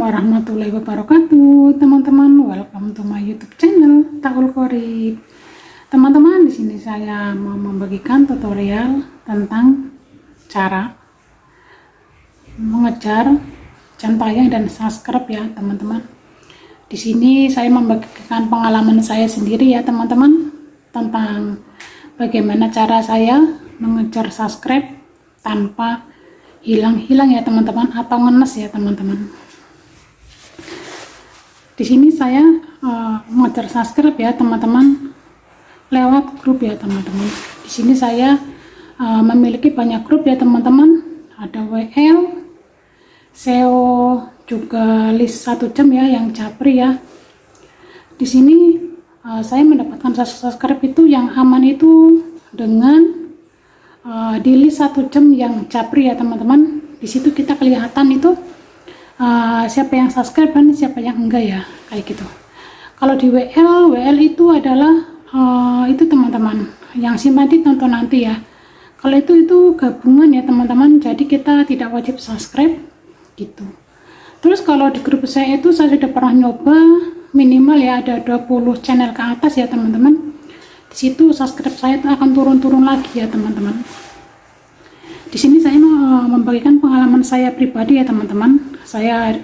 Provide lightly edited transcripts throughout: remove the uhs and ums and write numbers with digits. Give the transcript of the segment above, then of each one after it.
warahmatullahi wabarakatuh, teman-teman. Welcome to my YouTube channel Taul Qorib. Teman-teman, di sini saya mau membagikan tutorial tentang cara mengejar centayang dan subscribe ya, teman-teman. Di sini saya membagikan pengalaman saya sendiri ya, teman-teman, tentang bagaimana cara saya mengejar subscribe tanpa hilang-hilang ya, teman-teman, atau ngenes ya, teman-teman. Di sini saya mengejar subscribe ya, teman-teman, lewat grup ya, teman-teman. Di sini saya memiliki banyak grup ya, teman-teman. Ada WL, SEO, juga list 1 jam ya, yang japri ya. Di sini saya mendapatkan subscribe itu yang aman itu dengan di list 1 jam yang japri ya, teman-teman. Di situ kita kelihatan itu siapa yang subscribe dan siapa yang enggak ya, kayak gitu. Kalau di WL itu adalah itu, teman-teman, yang simpatik tonton nanti ya. Kalau itu gabungan ya, teman-teman, jadi kita tidak wajib subscribe gitu. Terus kalau di grup saya itu saya sudah pernah nyoba, minimal ya ada 20 channel ke atas ya, teman-teman. Di situ subscribe saya itu akan turun-turun lagi ya, teman-teman. Di sini saya membagikan pengalaman saya pribadi ya, teman-teman. Saya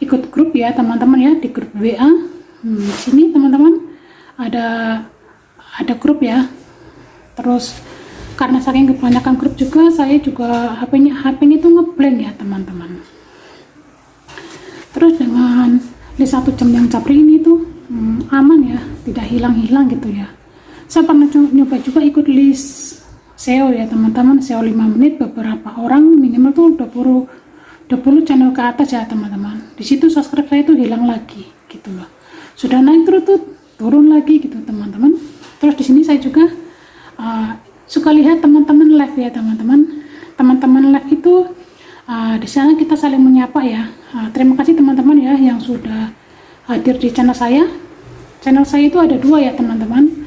ikut grup ya, teman-teman ya, di grup WA. Di sini, teman-teman, ada grup ya. Terus karena saking kebanyakan grup juga, saya juga HP-nya itu ngeblank ya, teman-teman. Terus dengan list 1 jam yang japri ini tuh aman ya, tidak hilang-hilang gitu ya. Saya pernah nyoba juga ikut list SEO ya, teman-teman, SEO 5 menit, beberapa orang minimal tuh 20 channel ke atas ya, teman-teman. Di situ subscribe saya tuh hilang lagi gitu loh. Sudah naik terus tuh turun lagi gitu, teman-teman. Terus di sini saya juga suka lihat teman-teman live ya, teman-teman. Teman-teman live itu di sana kita saling menyapa ya. Terima kasih teman-teman ya yang sudah hadir di channel saya. Channel saya itu ada 2 ya, teman-teman.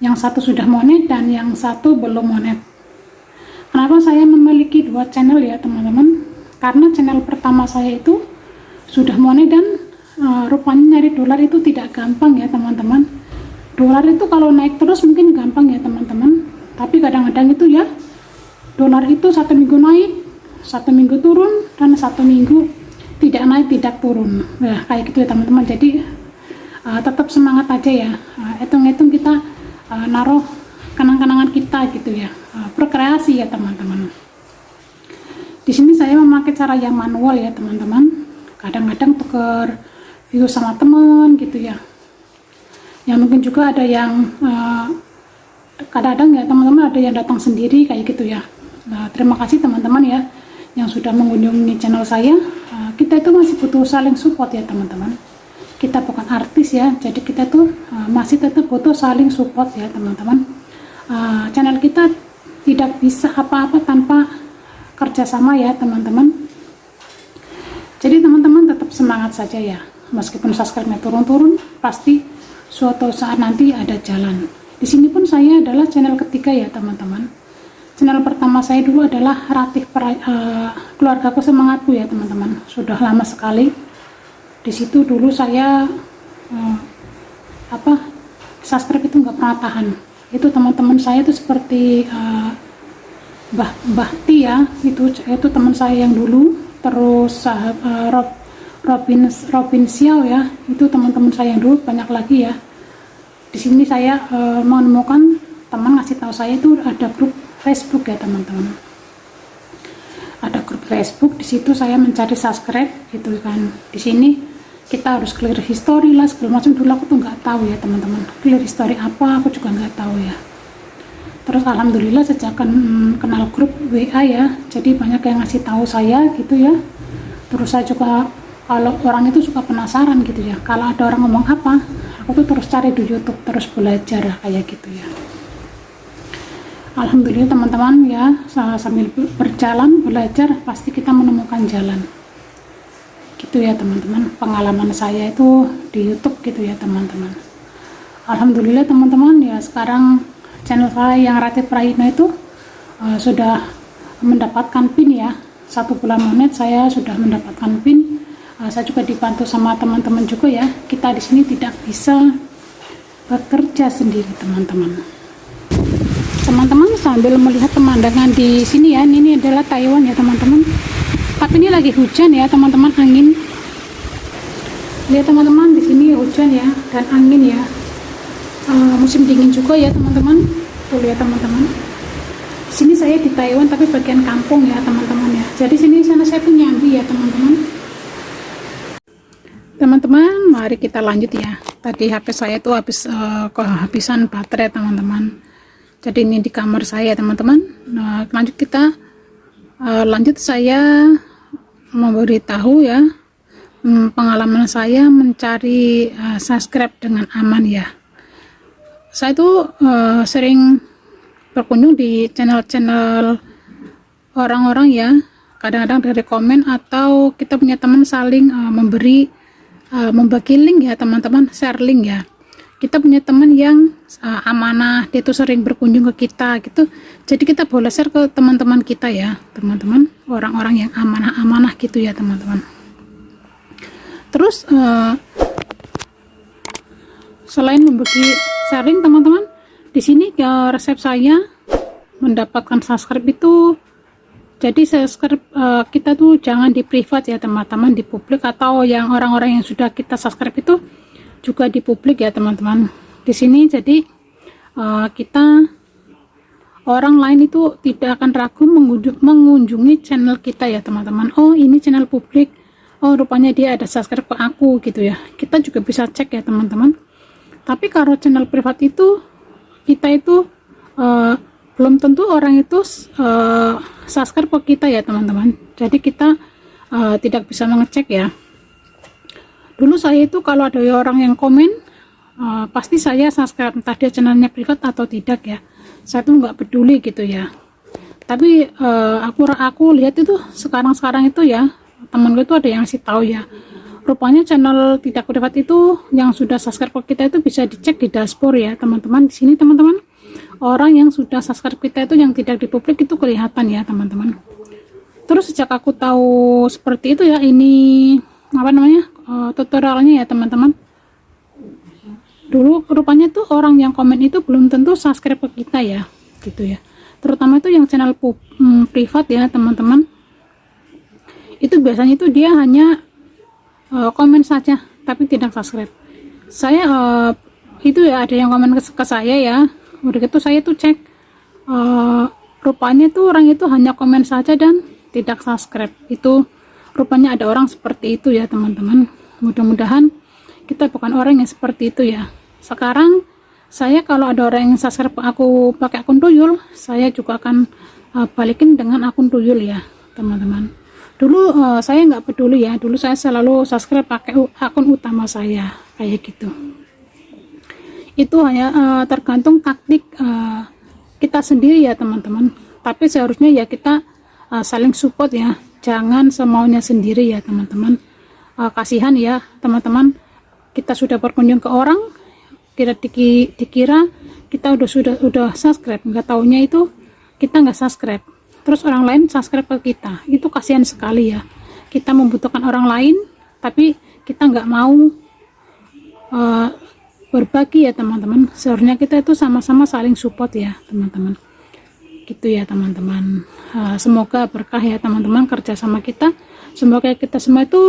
Yang satu sudah monet dan yang satu belum monet. Kenapa saya memiliki 2 channel ya, teman-teman? Karena channel pertama saya itu sudah monet dan rupanya nyari dolar itu tidak gampang ya, teman-teman. Dolar itu kalau naik terus mungkin gampang ya, teman-teman. Tapi kadang-kadang itu ya, dolar itu 1 minggu naik, 1 minggu turun, dan 1 minggu tidak naik tidak turun. Nah, kayak gitu ya, teman-teman. Jadi tetap semangat aja ya. Hitung-hitung kita naruh kenang-kenangan kita gitu ya. Berkreasi ya, teman-teman. Di sini saya memakai cara yang manual ya, teman-teman. Kadang-kadang tuker view sama teman gitu ya. Ya mungkin juga ada yang kadang-kadang ya, teman-teman, ada yang datang sendiri kayak gitu ya. Nah, terima kasih teman-teman ya yang sudah mengunjungi channel saya. Kita itu masih butuh saling support ya, teman-teman. Kita bukan artis ya, jadi kita tuh masih tetap butuh saling support ya, teman-teman. Channel kita tidak bisa apa-apa tanpa kerjasama ya, teman-teman. Jadi teman-teman tetap semangat saja ya, meskipun subscribe-nya turun-turun, pasti suatu saat nanti ada jalan. Di sini pun saya adalah channel ketiga ya, teman-teman. Channel pertama saya dulu adalah Ratih Keluargaku Semangatku ya, teman-teman. Sudah lama sekali. Di situ dulu saya subscribe itu nggak pernah tahan. Itu teman-teman saya itu seperti Mbah Ti ya, itu teman saya yang dulu. Terus Robin Xiao ya, itu teman-teman saya yang dulu. Banyak lagi ya. Di sini saya menemukan teman ngasih tahu saya itu ada grup Facebook ya, teman-teman. Ada grup Facebook, di situ saya mencari subscribe gitu kan. Di sini kita harus clear history lah segala macam. Dulu aku tuh nggak tahu ya, teman-teman, clear history apa, aku juga nggak tahu ya. Terus alhamdulillah sejak kenal grup WA ya, jadi banyak yang ngasih tahu saya gitu ya. Terus saya juga, kalau orang itu suka penasaran gitu ya, kalau ada orang ngomong apa, aku tuh terus cari di YouTube, terus belajar kayak gitu ya. Alhamdulillah teman-teman ya, sambil berjalan belajar pasti kita menemukan jalan gitu ya, teman-teman. Pengalaman saya itu di YouTube gitu ya, teman-teman. Alhamdulillah teman-teman ya, sekarang channel saya yang Ratih Prayitno itu sudah mendapatkan pin ya. 1 bulan monet saya sudah mendapatkan pin Saya juga dibantu sama teman-teman juga ya. Kita di sini tidak bisa bekerja sendiri teman-teman. Teman-teman sambil melihat pemandangan di sini ya, ini adalah Taiwan ya teman-teman. Tapi ini lagi hujan ya teman-teman, angin. Lihat teman-teman, di sini hujan ya dan angin ya. Musim dingin juga ya teman-teman. Tuh lihat teman-teman. Di sini saya di Taiwan tapi bagian kampung ya teman-teman ya. Jadi sini sana saya pun nyambi ya teman-teman. Teman-teman, mari kita lanjut ya. Tadi HP saya tuh habis kehabisan baterai teman-teman. Jadi ini di kamar saya teman-teman. Nah, lanjut saya memberitahu ya pengalaman saya mencari subscribe dengan aman ya. Saya tuh sering berkunjung di channel-channel orang-orang ya, kadang-kadang dari komen atau kita punya teman saling membagi link ya teman-teman, share link ya. Kita punya teman yang amanah, dia tuh sering berkunjung ke kita gitu, jadi kita boleh share ke teman-teman kita ya teman-teman, orang-orang yang amanah-amanah gitu ya teman-teman. Terus selain membagi sharing teman-teman, di sini resep saya mendapatkan subscribe itu, jadi subscribe kita tuh jangan di privat ya teman-teman, di publik, atau yang orang-orang yang sudah kita subscribe itu juga di publik ya teman-teman. Di sini jadi kita orang lain itu tidak akan ragu mengunjungi channel kita ya teman-teman. Oh ini channel publik, oh rupanya dia ada subscribe ke aku gitu ya. Kita juga bisa cek ya teman-teman. Tapi kalau channel privat itu kita itu belum tentu orang itu subscribe ke kita ya teman-teman. Jadi kita tidak bisa mengecek ya. Dulu saya itu kalau ada orang yang komen pasti saya subscribe, entah dia channelnya privat atau tidak ya. Saya tuh nggak peduli gitu ya. Tapi aku lihat itu sekarang itu ya, temen gue itu ada yang ngasih tahu ya. Rupanya channel tidak privat itu yang sudah subscribe ke kita itu bisa dicek di dashboard ya teman-teman. Di sini teman-teman, orang yang sudah subscribe kita itu yang tidak di publik itu kelihatan ya teman-teman. Terus sejak aku tahu seperti itu ya, ini apa namanya tutorialnya ya teman-teman. Dulu rupanya tuh orang yang komen itu belum tentu subscribe ke kita ya gitu ya, terutama itu yang channel privat ya teman-teman. Itu biasanya itu dia hanya komen saja tapi tidak subscribe. Saya itu ya ada yang komen ke saya ya, udah gitu saya tuh cek rupanya tuh orang itu hanya komen saja dan tidak subscribe. Itu rupanya ada orang seperti itu ya teman-teman. Mudah-mudahan kita bukan orang yang seperti itu ya. Sekarang saya kalau ada orang yang subscribe aku pakai akun tuyul, saya juga akan balikin dengan akun tuyul ya teman-teman. Dulu saya nggak peduli ya, dulu saya selalu subscribe pakai akun utama saya kayak gitu. Itu hanya tergantung taktik kita sendiri ya teman-teman. Tapi seharusnya ya kita saling support ya, jangan semaunya sendiri ya teman-teman. Kasihan ya teman-teman, kita sudah berkunjung ke orang, dikira kita udah subscribe, nggak taunya itu kita nggak subscribe, terus orang lain subscribe ke kita. Itu kasihan sekali ya, kita membutuhkan orang lain tapi kita nggak mau berbagi ya teman-teman. Seharusnya kita itu sama-sama saling support ya teman-teman gitu ya teman-teman. Semoga berkah ya teman-teman kerja sama kita, semoga kita semua itu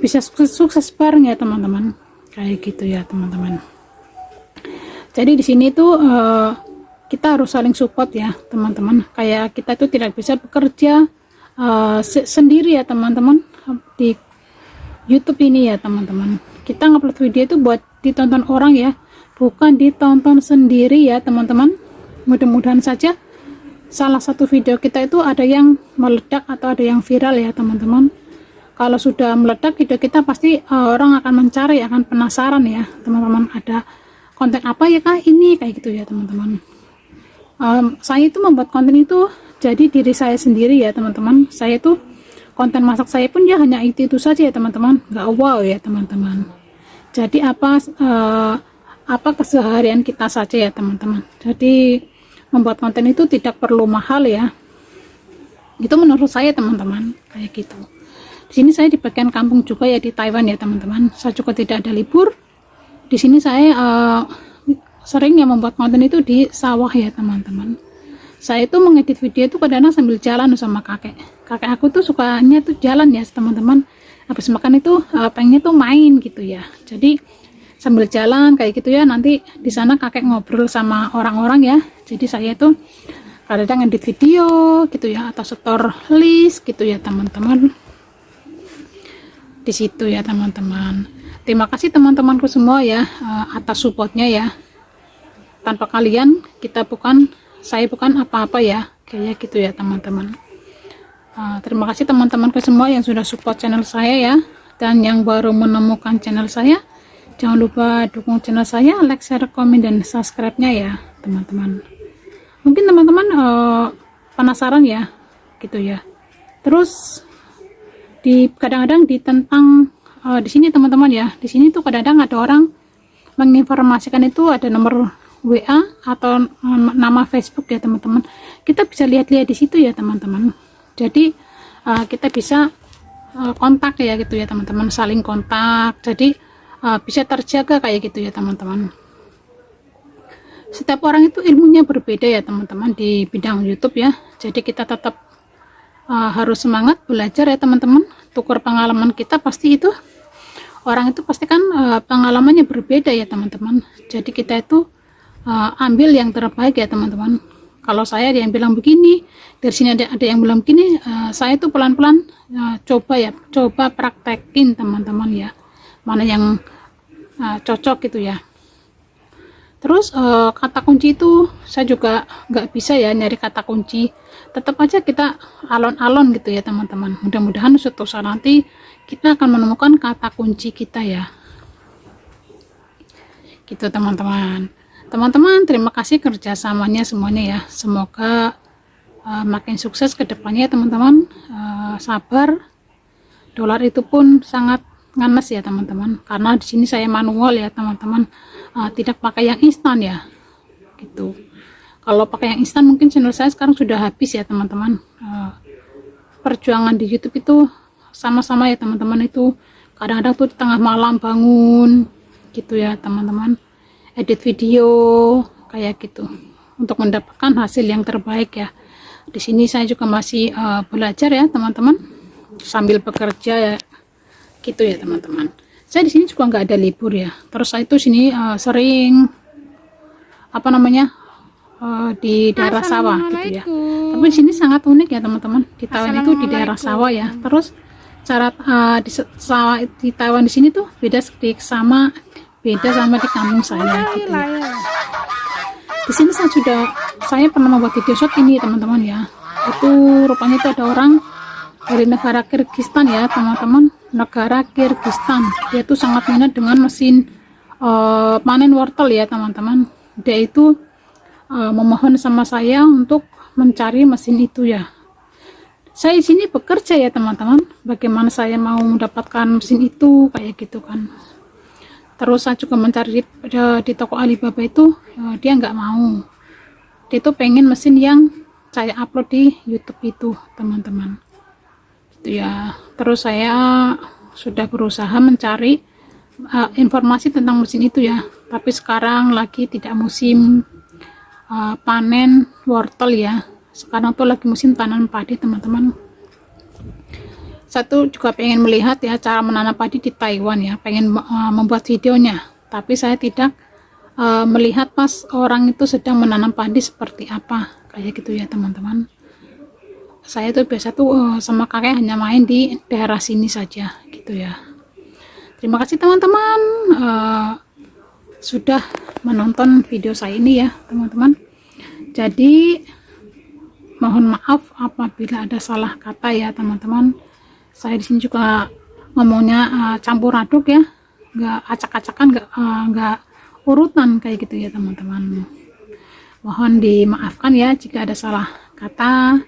bisa sukses bareng ya teman-teman kayak gitu ya teman-teman. Jadi di sini tuh kita harus saling support ya teman-teman. Kayak kita tuh tidak bisa bekerja sendiri ya teman-teman di YouTube ini ya teman-teman. Kita ngupload video itu buat ditonton orang ya, bukan ditonton sendiri ya teman-teman. Mudah-mudahan saja salah satu video kita itu ada yang meledak atau ada yang viral ya teman-teman. Kalau sudah meledak video kita, pasti orang akan mencari, akan penasaran ya teman-teman, ada konten apa ya kah ini kayak gitu ya teman-teman. Saya itu membuat konten itu jadi diri saya sendiri ya teman-teman. Saya itu konten masak saya pun ya hanya itu saja ya teman-teman, nggak wow ya teman-teman. Jadi apa keseharian kita saja ya teman-teman. Jadi membuat konten itu tidak perlu mahal ya, itu menurut saya teman-teman kayak gitu. Di sini saya di bagian kampung juga ya, di Taiwan ya teman-teman. Saya juga tidak ada libur. Di sini saya sering ya membuat konten itu di sawah ya teman-teman. Saya itu mengedit video itu kadang-kadang sambil jalan sama kakek aku tuh sukanya tuh jalan ya teman-teman. Habis makan itu pengennya tuh main gitu ya, jadi sambil jalan kayak gitu ya. Nanti di sana kakek ngobrol sama orang-orang ya, jadi saya itu kadang-kadang edit video gitu ya, atau setor list gitu ya teman-teman, di situ ya teman-teman. Terima kasih teman-temanku semua ya atas supportnya ya. Tanpa kalian saya bukan apa-apa ya, kayak gitu ya teman-teman. Terima kasih teman-temanku semua yang sudah support channel saya ya, dan yang baru menemukan channel saya, jangan lupa dukung channel saya, like, share, komen, dan subscribe-nya ya teman-teman. Mungkin teman-teman penasaran ya gitu ya. Terus kadang-kadang di sini teman-teman ya, di sini tuh kadang-kadang ada orang menginformasikan itu ada nomor WA atau nama Facebook ya teman-teman. Kita bisa lihat-lihat di situ ya teman-teman. Jadi kita bisa kontak ya gitu ya teman-teman, saling kontak. Jadi bisa terjaga kayak gitu ya teman-teman. Setiap orang itu ilmunya berbeda ya teman-teman di bidang YouTube ya. Jadi kita tetap harus semangat belajar ya teman-teman. Tukar pengalaman kita, pasti itu orang itu pasti kan pengalamannya berbeda ya teman-teman. Jadi kita itu ambil yang terbaik ya teman-teman. Kalau saya ada yang bilang begini, dari sini ada yang bilang begini, saya tuh pelan-pelan coba praktekin teman-teman ya, mana yang cocok gitu ya. Terus kata kunci itu saya juga nggak bisa ya nyari kata kunci, tetap aja kita alon-alon gitu ya teman-teman. Mudah-mudahan suatu saat nanti kita akan menemukan kata kunci kita ya, gitu teman-teman. Teman-teman, terima kasih kerjasamanya semuanya ya. Semoga makin sukses ke depannya teman-teman. Sabar. Dolar itu pun sangat nganes ya teman-teman. Karena di sini saya manual ya teman-teman. Tidak pakai yang instan ya. Gitu. Kalau pakai yang instan mungkin channel saya sekarang sudah habis ya teman-teman. Perjuangan di YouTube itu sama-sama ya teman-teman, itu kadang-kadang tuh di tengah malam bangun gitu ya teman-teman, edit video kayak gitu untuk mendapatkan hasil yang terbaik ya. Di sini saya juga masih belajar ya teman-teman, sambil bekerja ya gitu ya teman-teman. Saya di sini juga nggak ada libur ya. Terus saya itu sini sering di daerah sawah gitu ya. Tapi di sini sangat unik ya teman-teman. Di Taiwan itu di daerah sawah ya. Terus cara sawah di Taiwan di sini tuh beda sama di kampung saya gitu ya. Di sini saya pernah membuat video shot ini teman-teman ya. Itu rupanya itu ada orang dari negara Kyrgyzstan ya teman-teman, negara Kyrgyzstan. Dia tuh sangat minat dengan mesin panen wortel ya teman-teman. Dia itu memohon sama saya untuk mencari mesin itu ya. Saya di sini bekerja ya teman-teman, bagaimana saya mau mendapatkan mesin itu kayak gitu kan. Terus saya juga mencari di toko Alibaba itu, dia nggak mau. Dia itu pengen mesin yang saya upload di YouTube itu teman-teman. Gitu ya. Terus saya sudah berusaha mencari informasi tentang mesin itu ya. Tapi sekarang lagi tidak musim panen wortel ya. Sekarang tuh lagi musim tanam padi teman-teman. Satu juga pengen melihat ya cara menanam padi di Taiwan ya, pengen membuat videonya, tapi saya tidak melihat pas orang itu sedang menanam padi seperti apa kayak gitu ya teman-teman. Saya tuh biasa tuh sama kakek hanya main di daerah sini saja gitu ya. Terima kasih teman-teman sudah menonton video saya ini ya teman-teman. Jadi mohon maaf apabila ada salah kata ya teman-teman. Saya di sini juga ngomongnya campur aduk ya, nggak acak-acakan, nggak urutan kayak gitu ya teman-teman. Mohon dimaafkan ya jika ada salah kata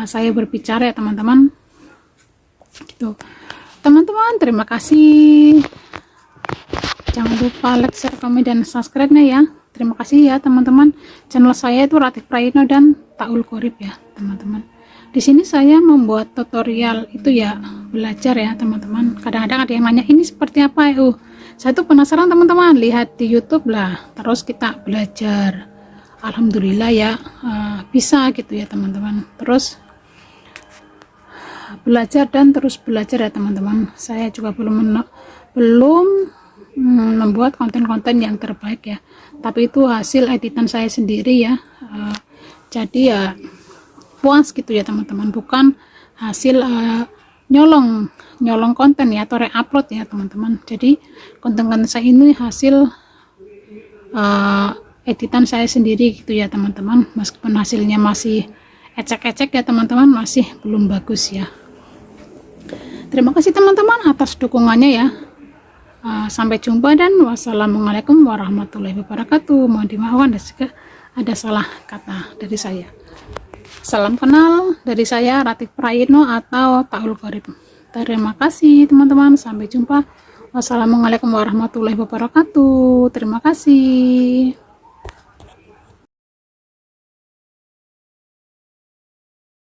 saya berbicara ya teman-teman. Gitu. Teman-teman, terima kasih. Jangan lupa like, share, komen, dan subscribe-nya ya. Terima kasih ya teman-teman. Channel saya itu Ratih Prayitno dan Taul Qorib ya teman-teman. Di sini saya membuat tutorial itu ya, belajar ya teman-teman. Kadang-kadang ada yang nanya ini seperti apa ya. Saya tuh penasaran teman-teman, lihat di YouTube lah, terus kita belajar. Alhamdulillah ya, bisa gitu ya teman-teman. Terus belajar dan terus belajar ya teman-teman. Saya juga belum membuat konten-konten yang terbaik ya, tapi itu hasil editan saya sendiri ya. Jadi ya puas gitu ya teman-teman, bukan hasil nyolong konten ya atau re-upload ya teman-teman. Jadi konten-konten saya ini hasil editan saya sendiri gitu ya teman-teman, meskipun hasilnya masih ecek-ecek ya teman-teman, masih belum bagus ya. Terima kasih teman-teman atas dukungannya ya. Sampai jumpa dan wassalamualaikum warahmatullahi wabarakatuh. Mohon dimaafkan jika ada salah kata dari saya. Salam kenal dari saya, Ratik Prayitno atau Taul Qorib. Terima kasih teman-teman, sampai jumpa. Wassalamualaikum warahmatullahi wabarakatuh. Terima kasih.